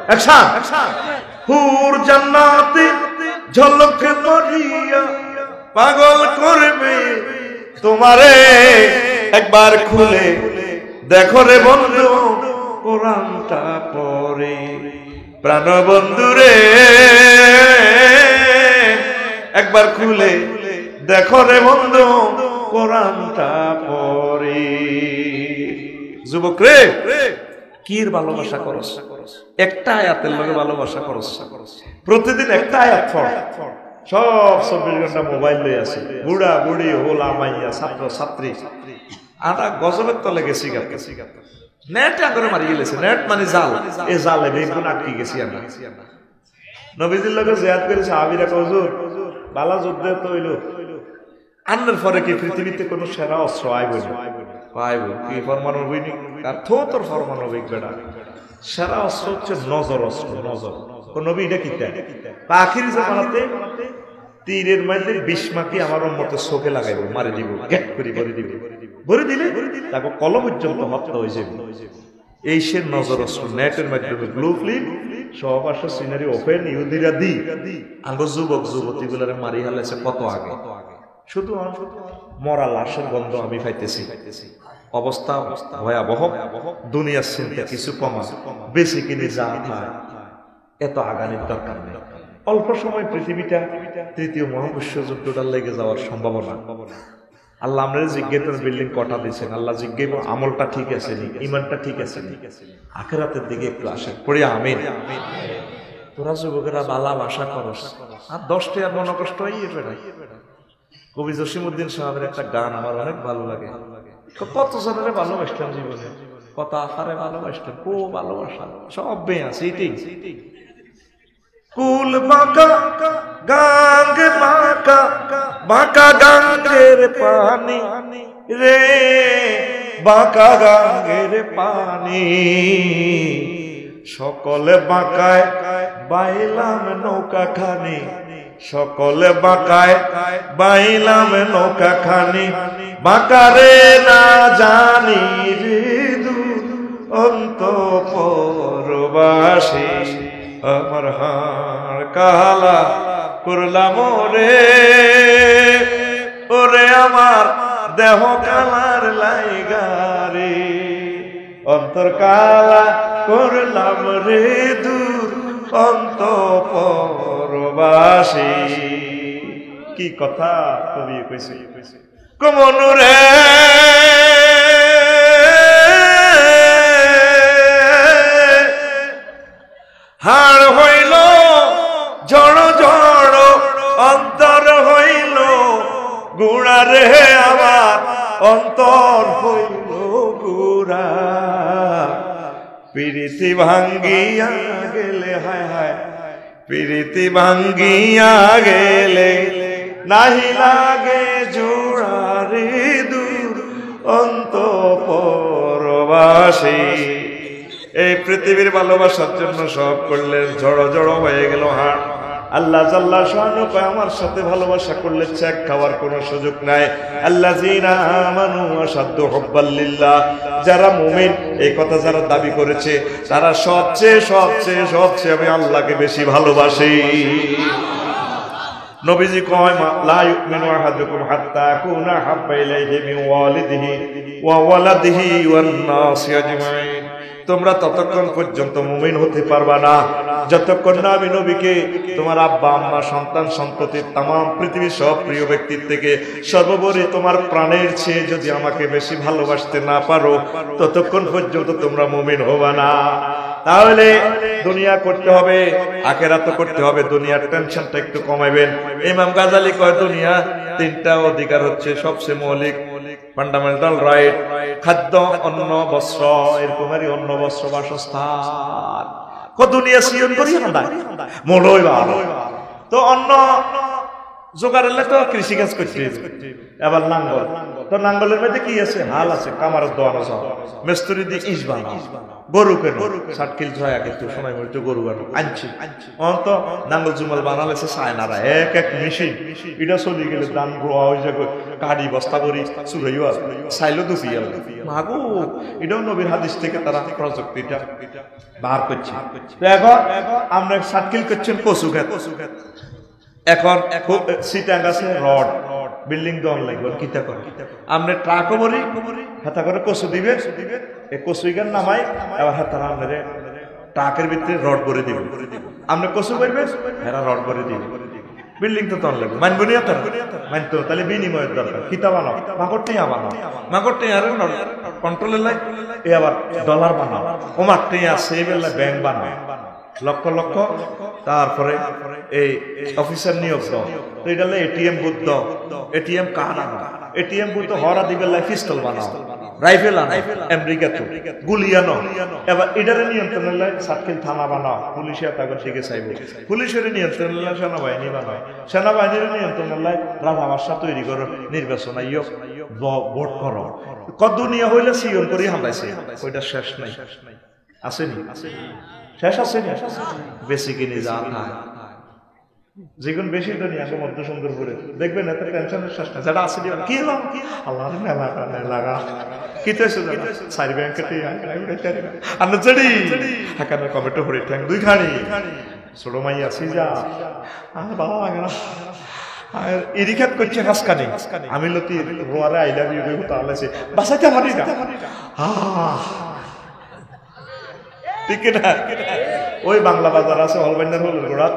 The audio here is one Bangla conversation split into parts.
অ্যাকশন। হুর জান্নাতে ঝলক মারিয়া পাগল করবে তোমারে, একবার খুলে দেখো রে বন্ধু কোরআনটা পড়ে। প্রাণ বন্ধু রে একবার খুলে দেখো রে বন্ধু কোরআনটা পড়ে। যুবক রে কির ভালোবাসা করস, একটা আয়াতের লগে ভালোবাসা করস, প্রতিদিন একটা আয়াত পড়। সব 24 ঘন্টা মোবাইল লই আছে, বুড়া বুড়ি হোলা মাইয়া ছাত্র ছাত্রী আটা গজবের তলে গেছি গাতে। নেট আগে মারি গেছে, নেট মানে জাল, এই জালে বেগুন আটকে গেছি আমরা। নবীজির লগে জিয়াদ করে সাহাবীরা হুজুর বালা যুদ্ধ তো হইলো, আন্নের পরে কি পৃথিবীতে কোন সেরা অস্ত্র আইব না? আইব কি পারমাণবিক? আর থো তোর পারমাণবিক বেড়া। সেরা অস্ত্র হচ্ছে নজর অস্ত্র, নজর। কোন নবী এটা কি দেয়? আখির জামানাতে তীরের মধ্যে 20 মাটি আমার উম্মতের চোখে লাগাইব, মারি দিব, গেট করে ভরে দিব, ভরে দিলে তাকে কল পর্যন্ত হত্যা হয়ে যাবে। এই সে নজর অস্ত্র। নেটের মাধ্যমে ব্লু ফিল্ম সব আসা সিনারি ওপেন ইহুদিরা দি আঙ্গ যুবক যুবতী গুলারে মারি হালাইছে কত আগে। শুধু মরা লাশের গন্ধ আমি পাইতেছি। অবস্থা ভয়াবহ। দুনিয়ার চিন্তা কিছু কমা, বেশি কিনে যা খায়, এত আগানির দরকার নেই। অল্প সময় পৃথিবীটা তৃতীয় মহাবিশ্ব যুদ্ধটার লেগে যাওয়ার সম্ভাবনা। আল্লাহ আমরা জিজ্ঞেস বিল্ডিং কটা দিচ্ছেন, আল্লাহ জিজ্ঞেস আমলটা ঠিক আছে নি, ইমানটা ঠিক আছে নি, আখিরাতের দিকে একটু আসে পড়ে। আমিন। তোরা যুবকেরা বালা ভাষা করস আর 10টা আর মনে কষ্ট হয়ে বেড়াই। কবি জসিমউদ্দিন সাহেবের একটা গান আমার অনেক ভালো লাগে। কত জনের ভালোবাসতাম জীবনে, কত আকারে ভালোবাসতাম, কো ভালোবাসা সব বেয়া সিটিং। কুল বাঁকা গাঙ্গ বাঁকা বাঁকা গাঙ্গের পানি রে, বাঁকা গাঙ্গের পানি, সকলে বাঁকায় বাইলাম নৌকা খানি, সকলে বাঁকায় বাইলাম নৌকা খানি, বাঁকারে না জানি রে দূর অন্তঃপুরবাসী, আমার হাড় কালা করলাম রে, ওরে আমার দেহ কালার লাইগারে, অন্তর কালা করলাম রে দূর অন্তঃপুরবাসী। কি কথা কবি কইছে, কমনু রে হাড় হইল জড় জড়, অন্তর হইল গুড়া রে, আমার অন্তর হইল গুড়া। প্রীতি ভাঙ্গিয়া গেলে, হায় হায় প্রীতি ভাঙ্গিয়া গেলে, নাহি লাগে জোড়া রে দূর অন্তঃপুরবাসী। এই পৃথিবীর ভালোবাসার জন্য সব করলেন, জড়ো জড়ো হয়ে গেল হাড়। আল্লাহ জাল্লা শানু কয় আমার সাথে ভালোবাসা করলে চেক খাওয়ার কোনো সুযোগ নাই। আল্লাযীনা আমানু আশাদ্দু হুব্বাল লিল্লাহ, যারা মুমিন এই কথা যারা দাবি করেছে তারা সবচেয়ে সবচেয়ে সবচেয়ে আমি আল্লাহকে বেশি ভালোবাসি। নবীজি কয় লা ইউমিনু আহাদুকুম হাত্তা আকুনা হাব্বা ইলাইহি মিন ওয়ালিদিহি ওয়া ওয়ালাদিহি ওয়ান নাসি আজমাইন। তোমরা ততক্ষণ পর্যন্ত মুমিন হতে পারবা না যতক্ষণ না আমি নবীকে তোমার আব্বা আম্মা সন্তান সন্ততি তামাম পৃথিবীর সব প্রিয় ব্যক্তির থেকে সর্বোপরি তোমার প্রাণের চেয়ে যদি আমাকে বেশি ভালোবাসতে না পারো ততক্ষণ পর্যন্ত তোমরা মুমিন হবা না। তাহলে দুনিয়া করতে হবে, আখিরাত করতে হবে। দুনিয়ার টেনশনটা একটু কমাইবেন। ইমাম গাজালি কয় দুনিয়া তিনটা অধিকার হচ্ছে সবচেয়ে মৌলিক, ফান্ডামেন্টাল রাইট, খাদ্য, অন্ন, বস্ত্র, এরকমেরই অন্ন, বস্ত্র, বাসস্থান। দুনিয়া সিয়ন করি না মূলই ভালো তো অন্ন জোগাড় হলে তো কৃষিকাজ করতে এবার নাঙ্গল, তো নাঙ্গলের মধ্যে কি আছে? হাল আছে, কামার দোয়ান আছে, মিস্ত্রি দিয়ে ইস বানা, গরু কেন 60 কিল ছয় কিন্তু সময় মতো গরু বানো আনছি অন্ত নাঙ্গল জুমাল বানালেছে চায়নারা এক এক মেশিন। এটা চলি গেলে দান গ্রোয়া হয়ে যাবে, কাঠি বস্তা করি চুরাইও চাইলো দুপিয়াল মাগো এটাও নবীর হাদিস থেকে তারা প্রযুক্তিটা বার করছে। এখন আমরা সার্কেল করছেন কচু খেত, এখন সিটাং আছে রড বিল্ডিং দন লাগবে কিতা করে আমরা ট্রাকও বলি হাতা করে কচু দিবে, এই কচু গান নামাই এবার হাতারা আপনার ট্রাকের ভিতরে রড ভরে দিবে, আপনি কচু করবে এরা রড ভরে দিবে, বিল্ডিং তো তন লাগবে মানবো নি আপনার মানতো, তাহলে বিনিময়ের দরকার কিতা বানাও মাগরটি বানাও, মাগরটি আর কন্ট্রোলের লাই এ আবার ডলার বানাও, ওমারটি আছে বেলা ব্যাংক বানাও লক্ষ লক্ষ, তারপরে এই অফিসার নিয়োগ দাও, তো এটা এটিএম বুথ দাও, এটিএম কার্ড আনো, এটিএম বুথ হরা দিবে পিস্তল বানাও, রাইফেল আনো, আমেরিকা তো গুলি আনো, এবার এটারে নিয়ন্ত্রণের লাই সাতক্ষীর থানা বানাও, পুলিশে তাগর দিকে চাইব, পুলিশের নিয়ন্ত্রণের লাই সেনাবাহিনী বানাও, সেনাবাহিনীর নিয়ন্ত্রণের লাই রাজাবাসা তৈরি করো, নির্বাচন আইও ভোট করো, কত দুনিয়া হইলে সিয়ন করি হামলাইছে, ওইটা শেষ নাই আসেনি, শেষ আছে বেশি কিনে যা খায় যেগুন বেশি দুনিয়া মধ্য সুন্দর করে দেখবেন এত টেনশনের শেষ না, যেটা আছে কি আল্লাহ লাগা কি সারি ব্যাংকে কমেটো হরে ঠ্যাং দুই খানি ছোট মাই আছি যা বাবা ইরিখাত করছে হাসকানি আমি লতি রোয়ারে আই লাভ ইউ বেহু তাহলে বাসাইতে পারি না ঠিক না, ওই বাংলা বাজার আছে হলবাইন্দার হল গোড়া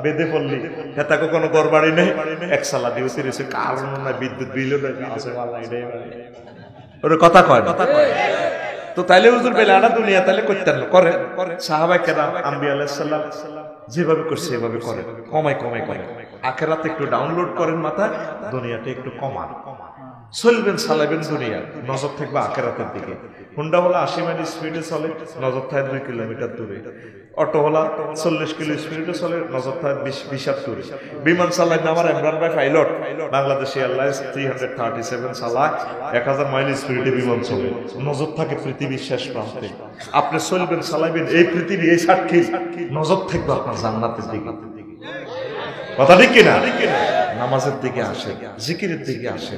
বেঁধে পড়লি হেতাকে কোনো ঘর বাড়ি নেই, এক সালা দিয়ে তিরিশে কারণ না বিদ্যুৎ বিলও আছে ওরা কথা কয় তো তাইলে হুজুর বেলাটা দুনিয়া তাইলে করতেন করে সাহাবায়ে কেরাম আম্বিয়া আলাইহিস সালাম যেভাবে করছে সেভাবে করে, কমাই কমাই কমাই আখিরাত একটু ডাউনলোড করেন মাথায়, দুনিয়াটা একটু কমান, চলবেন চালাবেন দুনিয়া, নজর থাকবে আখিরাতের দিকে। হুন্ডা হলা 80 মাইল স্পিডে চলে, নজর থাকে 2 কিলোমিটার দূরে, অটো হলা 40 কিলো স্পিডে চলে, নজর থাকে 20 দূরে, বিমান চালায় না আমার ইমরান ভাই পাইলট বাংলাদেশি এয়ারলাইন্স 337 চালায় 1000 মাইল স্পিডে বিমান চলে, নজর থাকে পৃথিবীর শেষ প্রান্তে, আপনি চলবেন চালাবেন এই পৃথিবী এই সাক্ষী, নজর থাকবে আপনার জান্নাতের দিকে, কথা ঠিক কিনা, নামাজের দিকে আসে, জিকিরের দিকে আসে,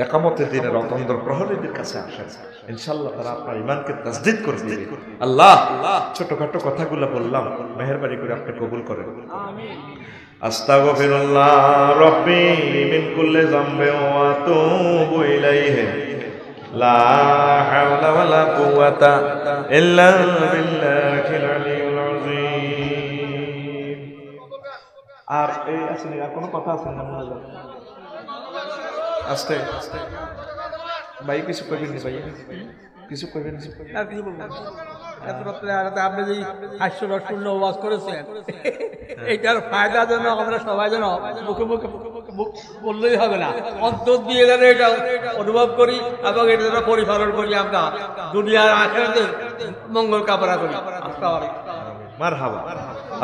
একামতের দিনের অতন্দ্র প্রহরীদের কাছে আসে, ইনশাআল্লাহ তারা আপনার ঈমানকে তাসদীদ করে দিবে। আল্লাহ ছোটখাটো কথাগুলো বললাম, মেহেরবানি করে আপনি কবুল করেন। আমিন। আস্তাগফিরুল্লাহ রাব্বি মিন কুল্লি যামবি ওয়া আতুবু ইলাইহি লা হাওলা ওয়ালা কুওয়াতা ইল্লা বিল্লাহিল আলিয়্যিল আযীম। আর এই আসলে আর কোনো কথা আছে না? আস্তে ভাই কিছু কইবেন ভাই, কিছু কইবেন আর কিছু বলবেন? এত রাতে আপনি যে হাস্যরসপূর্ণ ওয়াজ করেছেন, এইটার ফায়দা যেন আমরা সবাই যেন মুখে মুখে বললেই হবে না, অন্তর দিয়ে যেন এটা অনুভব করি এবং এটা যেন পরিপালন করি, আমরা দুনিয়ার আখিরাতের মঙ্গল কামনা করি। আসসালামু আলাইকুম। মারহাবা।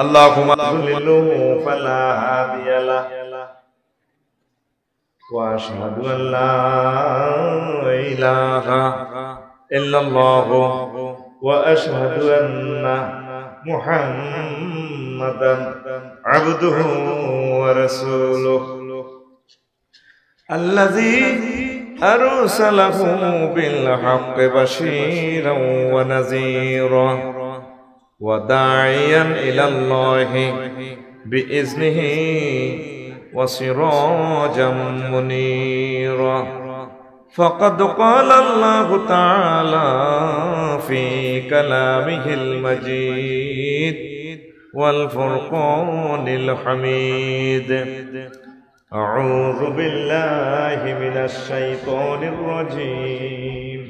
আল্লাহুম্মা যুল্লিলহু ফালা হাদিয়া লাহু ওয়া আশহাদু আল লা ইলাহা ইল্লাল্লাহু ওয়া আশহাদু আন্না মুহাম্মাদান আবদুহু ওয়া রাসূলুহু আল্লাযী আরসালাহু বিল হাক্কি বাশীরান ওয়া নাযীরা وداعيا إلى الله بإذنه وسراجا منيرا فقد قال الله تعالى في كلامه المجيد والفرقان الحميد أعوذ بالله من الشيطان الرجيم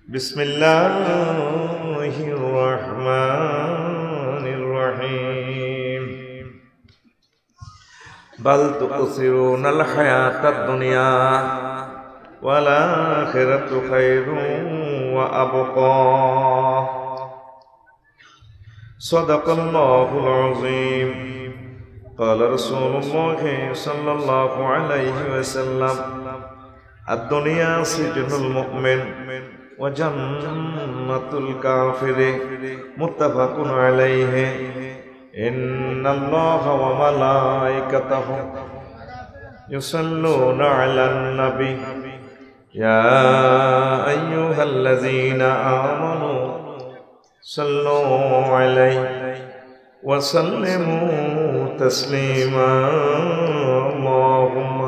بسم الله الرحمن الرحيم بل تؤثرون الحياة الدنيا والآخرة خير وأبقى صدق الله العظيم قال رسول الله صلى الله عليه وسلم الدنيا سجن المؤمن وجنة الكافر متفق عليه إن الله وملائكته يصلون على النبي يا أيها الذين آمنوا صلوا عليه وسلموا تسليما اللهم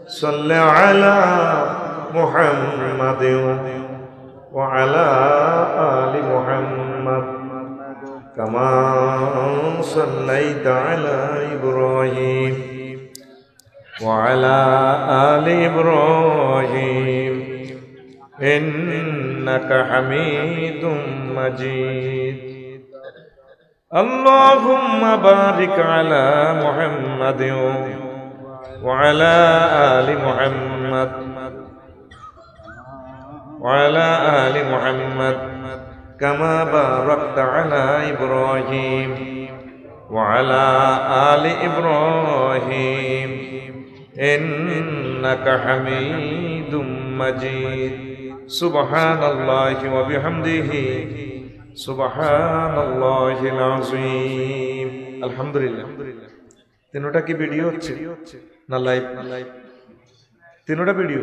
صل على محمد وعلى آل محمد كما صليت على إبراهيم وعلى آل إبراهيم إنك حميد مجيد اللهم بارك على محمد وعلى آل محمد وعلى آل محمد كما باركت على إبراهيم وعلى آل إبراهيم إنك حميد مجيد سبحان الله وبحمده سبحان الله العظيم الحمد لله তিনটা কি ভিডিও হচ্ছে না লাইভ তিনটা ভিডিও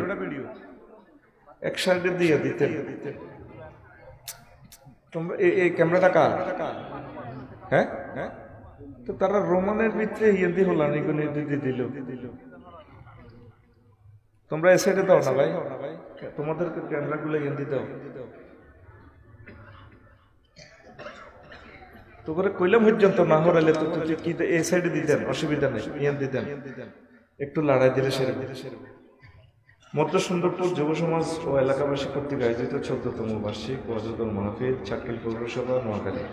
এক সাইডে দিয়ে দিতেন তোমরা এই ক্যামেরাটা কার হ্যাঁ তো তারা রোমানের ভিতরে হিন্দি হলো না এগুলো দিল তোমরা এই সাইডে দাও না ভাই তোমাদের ক্যামেরাগুলো হিন্দি দাও তো করে কইলাম পর্যন্ত না হরালে তো কি এই সাইডে দিতেন অসুবিধা নেই হিন্দি দেন একটু লড়াই দিলে সেরে মধ্য সুন্দরপুর যুব সমাজ ও এলাকাবাসী কর্তৃক আয়োজিত 14তম বার্ষিক ওয়াজুদুল মাহফিল চাকিল পৌরসভা নোয়াখালী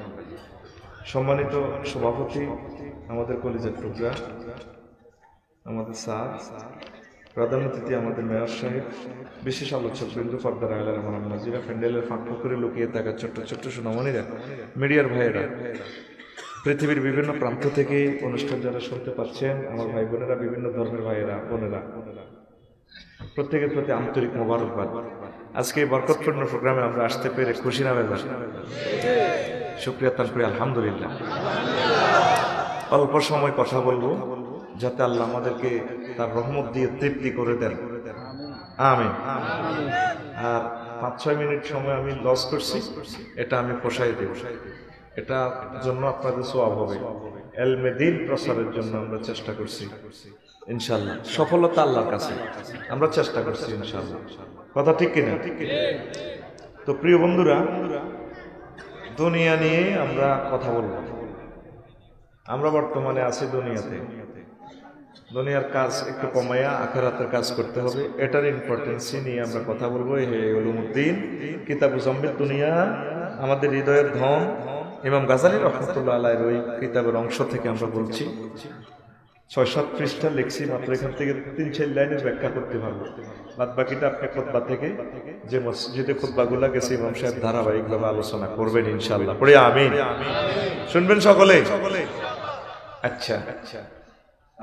সম্মানিত সভাপতি আমাদের কলেজের টুকরা আমাদের স্যার প্রধান অতিথি আমাদের মেয়র সাহেব বিশেষ আলোচক বিন্দু পর্দার আয়লার আমার নাজিরা প্যান্ডেলের ফাঁক করে লুকিয়ে থাকা ছোট্ট ছোট্ট সোনামণিরা মিডিয়ার ভাইয়েরা পৃথিবীর বিভিন্ন প্রান্ত থেকে অনুষ্ঠান যারা শুনতে পাচ্ছেন আমার ভাই বোনেরা বিভিন্ন ধর্মের ভাইয়েরা বোনেরা প্রত্যেকের প্রতি আন্তরিক মোবারকবাদ আজকে এই বরকতপূর্ণ প্রোগ্রামে আমরা আসতে পেরে খুশি না বেজার শুকরিয়া তান করি আলহামদুলিল্লাহ অল্প সময় কথা বলবো যাতে আল্লাহ আমাদেরকে তার রহমত দিয়ে তৃপ্তি করে দেন আমিন আর 5-6 মিনিট সময় আমি লস করছি এটা আমি পোষাই দেব এটার জন্য আপনাদের সওয়াব হবে ইলমে দ্বীন প্রসারের জন্য আমরা চেষ্টা করছি ইনশাআল্লাহ সফলতা আল্লাহর কাছে আমরা চেষ্টা করছি ইনশাআল্লাহ কথা ঠিক কিনা তো প্রিয় বন্ধুরা দুনিয়া নিয়ে আমরা কথা বলবো আমরা বর্তমানে আছি দুনিয়াতে দুনিয়ার কাজ একটু কমাইয়া আখিরাতের কাজ করতে হবে এটার ইম্পর্টেন্স নিয়ে আমরা কথা বলবো হে উলুমুদ্দিন কিতাবু জাম্বিদ দুনিয়া আমাদের হৃদয়ের ধন ইমাম গাজালী রাহমাতুল্লাহ আলাইহির ওই কিতাবের অংশ থেকে আমরা বলছি 6-7 পৃষ্ঠা লিখছি মাত্র এখান থেকে 3-4 লাইনের ব্যাখ্যা করতে পারবো বাদ বাকিটা আপনি খুতবা থেকে যে মসজিদে খুতবাগুলো গেছে ইমাম সাহেব ধারাবাহিকভাবে আলোচনা করবেন ইনশাআল্লাহ পড়ে আমিন শুনবেন সকলে আচ্ছা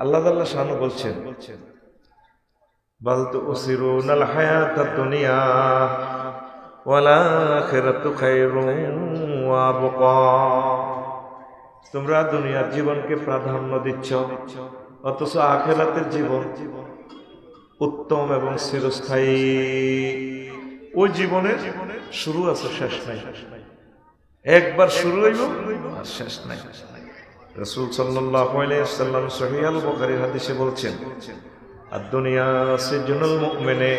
আল্লাহ তাআলা শানু বলছেন বাল তুসিরুনাল হায়াতাদ দুনিয়া ওয়াল আখিরাতু খায়রুন ওয়া আবকা তোমরা দুনিয়ার জীবনকে প্রাধান্য দিচ্ছ অথচ আখিরাতের জীবন উত্তম এবং চিরস্থায়ী ওই জীবনের শুরু আছে শেষ নাই একবার শুরু হইব আর শেষ নাই রাসূল সাল্লাল্লাহু আলাইহি ওয়াসাল্লাম সহিহ আল বুখারীর হাদিসে বলছেন আদ-দুনিয়া সিজনুল মুমিনে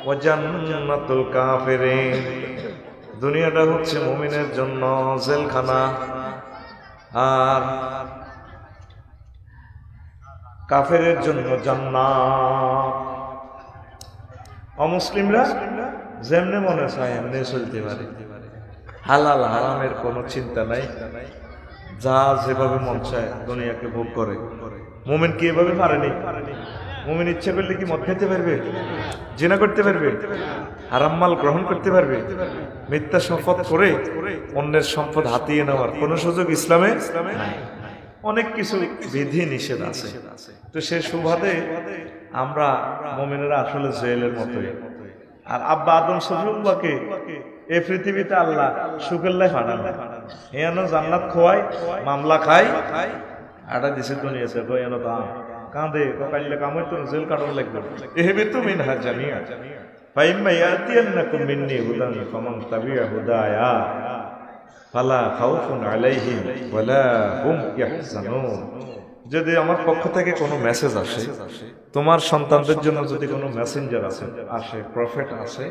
ওয়া জান্নাতুল কাফিরিন দুনিয়াটা হচ্ছে মুমিনের জন্য জেলখানা আর কাফেরের জন্য জান্নাত অমুসলিমরা যেমনে মনে চায় এমনি চলতে পারে হালাল হারামের কোনো চিন্তা নাই যা যেভাবে মন চায় দুনিয়াকে ভোগ করে মুমিন কি এভাবে পারেনি মুমিন ইচ্ছে করলে কি মদ খেতে পারবে জিনা করতে পারবে হারাম মাল গ্রহণ করতে পারবে মিথ্যা শপথ করে অন্যের সম্পদ হাতিয়ে নেওয়ার কোনো সুযোগ ইসলামে নাই অনেক কিছু বিধি নিষেধ আছে তো সে সুবাদে আমরা মুমিনেরা আসলে জেলের মতোই আর আব্বা আদম সফিউল্লাহকে এই পৃথিবীতে আল্লাহ সুকেল্লায় ফাটান এনো জান্নাত খোয়াই মামলা খাই আটা দিছে দুনিয়াতে এনো দাম কাঁদে কাইলে কামই তো জেল কাটন লাগবে ইহবিতু মিনহা জামিআ ফাইম্মা ইয়াতিয়ান্নাকুম মিন্নি হুদান ফামান তাবিআ হুদায়া ফালা খাউফুন আলাইহিম ওয়ালা হুম ইয়াহজানুন। যদি আমার পক্ষ থেকে কোনো মেসেজ আসে, তোমার সন্তানদের জন্য যদি কোনো মেসেঞ্জার আসে, প্রফেট আসে,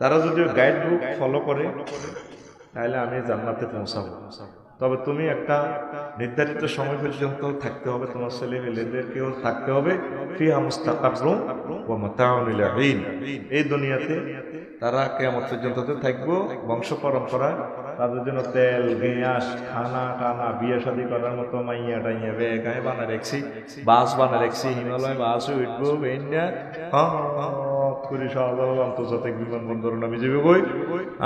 তারা যদি গাইড বুক ফলো করে তাহলে আমি জান্নাতে পৌঁছাবো। তবে তুমি একটা নির্ধারিত সময় পর্যন্ত থাকতে হবে, তোমার ছেলে মেয়েদেরকেও থাকতে হবে। ফিহা মুস্তাকাররুন ওয়া মাতাউন ইলা হিন, এই দুনিয়াতে তারা কিয়ামত পর্যন্ত থাকবো। বংশ পরম্পরা তাদের জন্য তেল গ্যাস খানা টানা বিয়ে শাদী করার মতো মাইয়া টাইয়া বেগায় বানা রেখছি, বাস বানা রেখছি, হিমালয় বাস উঠবো বেন্যা করে সব আন্তর্জাতিক বিমানবন্দর নামে যাবে বই।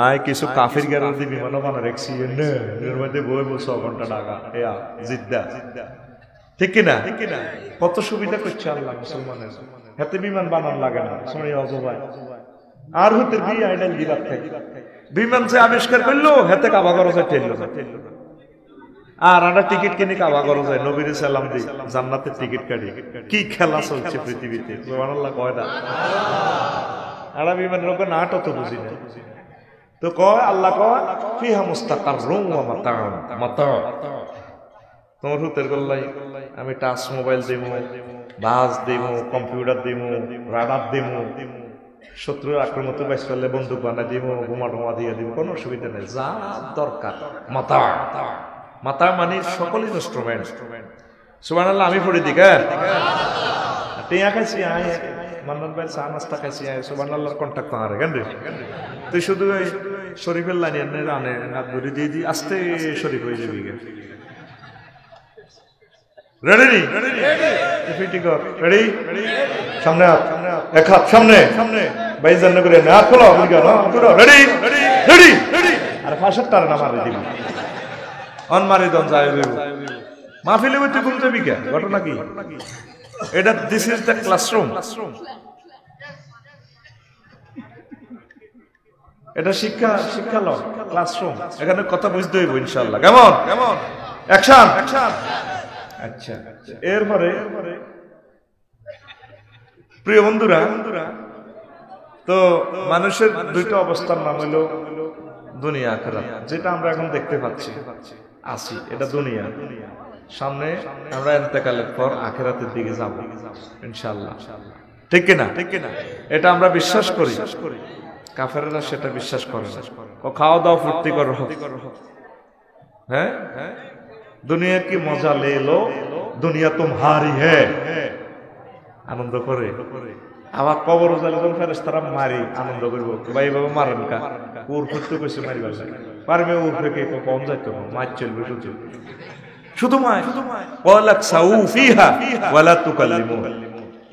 আয় কিছু কাফির গ্যারান্টি বিমানও বানা রেখছি, এর মধ্যে বই 6 ঘন্টা ঢাকা জিদ্দা, ঠিক কিনা? কত সুবিধা করছে আল্লাহ মুসলমানের। হাতে বিমান বানান লাগে না, সময় অজবাই আর হতে বিয়ে আইডাল দিবার থাকে। বিমান যে আবিষ্কার করলো হাতে কাবা করা যায় ঠেললো না, আর আমরা টিকিট কিনে কাবা করা যায়, নবীর সালাম দিই, জান্নাতের টিকিট কাটি। কি খেলা চলছে পৃথিবীতে, সুবহানাল্লাহ কয় না? আর বিমানের লোক নাটক তো বুঝি না, তো কয় আল্লাহ কয় ফিহা মুস্তাকাররুন ওয়া মাতাউ। তোমার হুতের গল্লাই আমি টাচ মোবাইল দেবো, বাস দেবো, কম্পিউটার দেবো, রাডার দেবো, শত্রুর আক্রমণ বাইশ করলে বন্দুক বানা দিব, বোমা টোমা দিয়ে দিব, কোনো অসুবিধা নেই। যা দরকার মাতা, মাতা মানে সকল ইনস্ট্রুমেন্ট। সুবহানাল্লাহ আমি পড়ে দিই টিয়া খাইছি আয় মান্নান ভাই চা নাস্তা খাইছি আয়, সুবহানাল্লাহর কন্টাক্ট পাহাড়ে কেন রে তুই শুধু ওই শরীফের লাইনে রানে হাত ধরে দিয়ে দিই, আস্তে শরীফ হয়ে যাবি। রেডি ফিটিং কর, রেডি সামনে হাত, এক হাত সামনে ভাই জান্ন করে হাত খোলো, রেডি রেডি আর ফাঁসের তার না মারি দিবি, অন মারি দন যায় মাহফিলে তুই ঘুম যাবি কে? ঘটনা কি এটা? দিস ইজ দ্য ক্লাসরুম, এটা শিক্ষালয় ক্লাসরুম, এখানে কথা বুঝতে হইব ইনশাআল্লাহ। কেমন অ্যাকশন? আচ্ছা, এরপরে প্রিয় বন্ধুরা, তো মানুষের দুইটা অবস্থার নাম হলো দুনিয়া আখিরাত। যেটা আমরা এখন দেখতে পাচ্ছি আসি, এটা দুনিয়া। সামনে আমরা ইন্তেকালের পর আখিরাতের দিকে যাব ইনশাআল্লাহ, ঠিক কিনা? এটা আমরা বিশ্বাস করি, কাফেররা সেটা বিশ্বাস করে না। ও খাওয়া দাওয়া ফুর্তি করো, হ্যাঁ দুনিয়া কি মজা লে লো, দুনিয়া তুমহারি হ্যাঁ, আনন্দ করে। আবার কবর যখন ফেরেশতারা মারি আনন্দ করবো, ভাই বাবা মারেন কা উর ফুটতে কইছে মারিবার লাগে পারবে, উর থেকে কম যাইতো মাছ চলবে শুধু মায় ওয়ালাক সাউ ফিহা ওয়ালা তুকাল্লিমু।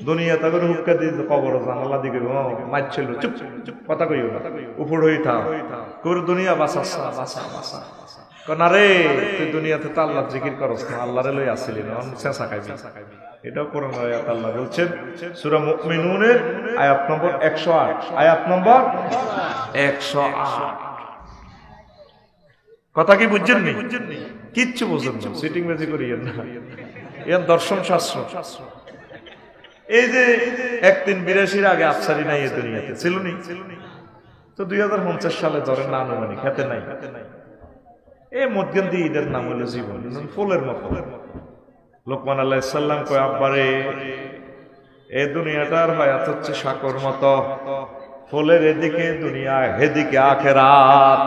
দুনিয়া তাগর হুক্কা দিয়ে কবর জানালা দিকে মাছ চলবে, চুপ চুপ কথা কইও না, উপর হই থাও কোর দুনিয়া বাসাসা বাসা বাসা কনা রে, তুই দুনিয়াতে তো আল্লাহর জিকির করস না, আল্লাহরে লই আসিলি না, চেঁচা খাইবি। এটাও কোরআন আয়াত আল্লাহ বলছেন সূরা মুমিনুনের আয়াত নম্বর 108, আয়াত নম্বর 108। কথা কি বুঝছেন নি? কিচ্ছু বুঝেন না, সিটিং বেজি করিয়েন না, এর দর্শন শাস্ত্র। এই যে 1382 আগে আফসারি নাই এই দুনিয়াতে ছিল নি, তো 2050 সালে ধরেন না আনুমানিক খেতে নাই। এই মধ্যন্তি ঈদের নাম হলো জীবন, ফুলের মতো। লোকমান আলাইহিস সালাম কয় আব্বারে এই দুনিয়াটার হায়াত হচ্ছে শাকর মতো, ফুলের এদিকে দুনিয়া এদিকে আখিরাত।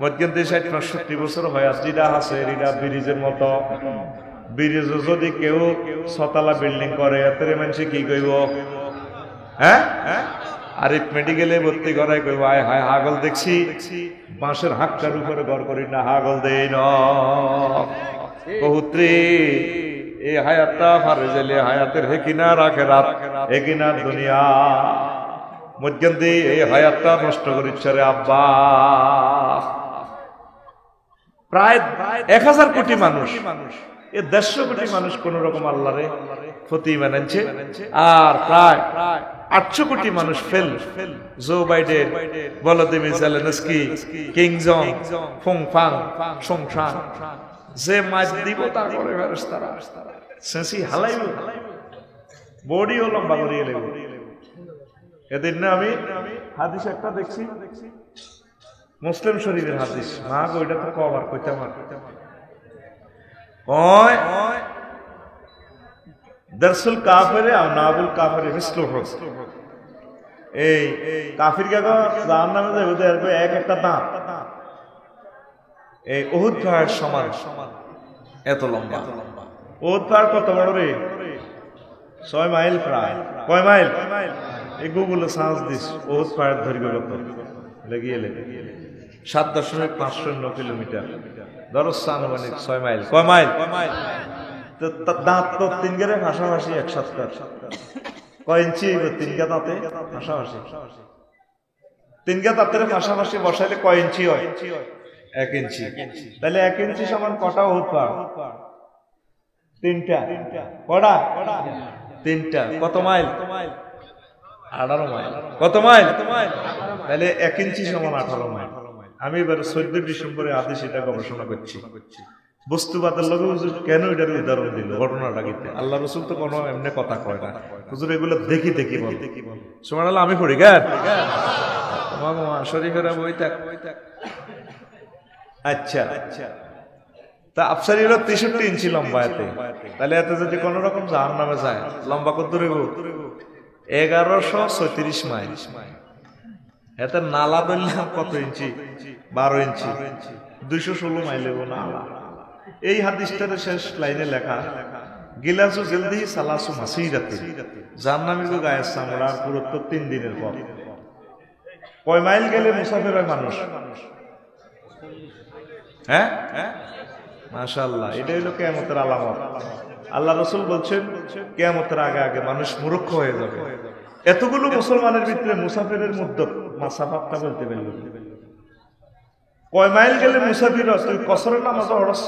মধ্যন্তি 60-65 বছর হায়াত যেটা আছে এটা ব্রিজের মতো। ব্রিজ যদি কেউ 6 তলা বিল্ডিং করে এতে মানুষে কি কইব? হ্যাঁ আর মেডিকেলে ভর্তি করাই কইব আয় হায় হাগল দেখছি, বাঁশের হাঁকটার উপরে ঘর করি না, হাগল দেই না কহুত্রী। এই হায়াতটা ফারে জেলে হায়াতের হেকিনার আখিরাত, হেকিনার দুনিয়া। মধ্যন্তি এই হায়াতটা নষ্ট করিচ্ছে রে আব্বা। প্রায় 1000 কোটি মানুষ, এ 150 কোটি মানুষ কোন রকম আল্লাহরে ফতি মানছে, আর প্রায় 800 কোটি মানুষ fail. Joe Biden, Volodymyr Zelenskyy, Kim Jong, ফুং ফাং, সংসান যে মাছ দিব তা করে ফেরেশতারা সেসি হালাইব। বডিও লম্বা করিয়ে লেব। এদিন না আমি হাদিস একটা দেখছি, মুসলিম শরীফের হাদিস, মা ওইটা তো কবার কইতাম কয় দরসুল কাফিরে আর নাবুল কাফিরে মিসলু হোক। এই কাফির কে জাহান্নামে যাবে ওদের এক একটা দাঁত এই উহুদ পাহাড় সমান, এত লম্বা। উহুদ পাহাড় কত বড় রে? 6 মাইল প্রায়। কয় মাইল? এই গুগলে সার্চ দিস উহুদ পাহাড় দৈর্ঘ্য কত, লেগিয়ে 7.5 কিলোমিটার। ধরো আনুমানিক 6 মাইল। কয় মাইল? দাঁত তো 3 গেরে ভাষাভাষি একসাথে। কয় ইঞ্চি? 3 গা দাঁতে ভাষাভাষি। 3 গা দাঁতের ভাষাভাষি বসাইলে কয় ইঞ্চি হয়? 1 ইঞ্চি। তাহলে 1 ইঞ্চি সমান কটা উহুদ পাহাড়? 3টা। কটা? 3টা। কত মাইল? 18 মাইল। কত মাইল? তাহলে 1 ইঞ্চি সমান 18 মাইল। আমি এবার 14 ডিসেম্বরে আদেশ এটা গবেষণা করছি। বস্তুবাদের লগে হুজুর কেন এটার উদাহরণ দিল, ঘটনাটা কি? আল্লাহ রসুল তো কোনো এমনি কথা কয় না, হুজুর এগুলো দেখি বল। সুবহানাল্লাহ, আমি পড়ি গান শরীফেরা বই থাক। আচ্ছা, তা আফসারি হলো 63 ইঞ্চি লম্বা। এতে তাহলে এতে যদি কোন রকম জাহান্নামে যায়, লম্বা কত দূরে? 1136 মাইল। এতে নালা ধরলাম কত ইঞ্চি? 12 ইঞ্চি। 216 মাইল নালা। এই হাদিসটার শেষ লাইনে লেখা, গিলাসু জলদি সালাসু মাসিরাতি, জাহান্নামীর গায়ের চামড়ার পুরুত্ব 3 দিনের পর। কয় মাইল গেলে মুসাফির হয় মানুষ? হ্যাঁ, মাশাআল্লাহ। এটা হলো কিয়ামতের আলামত। আল্লাহ রাসূল বলছেন কিয়ামতের আগে আগে মানুষ মূর্খ হয়ে যাবে। এতগুলো মুসলমানের ভিতরে মুসাফিরের মধ্যে মাসাফাতটা বলতে পারল। কয় মাইল গেলে মুসাফির? তুই কসরের নামাজ পড়ছ?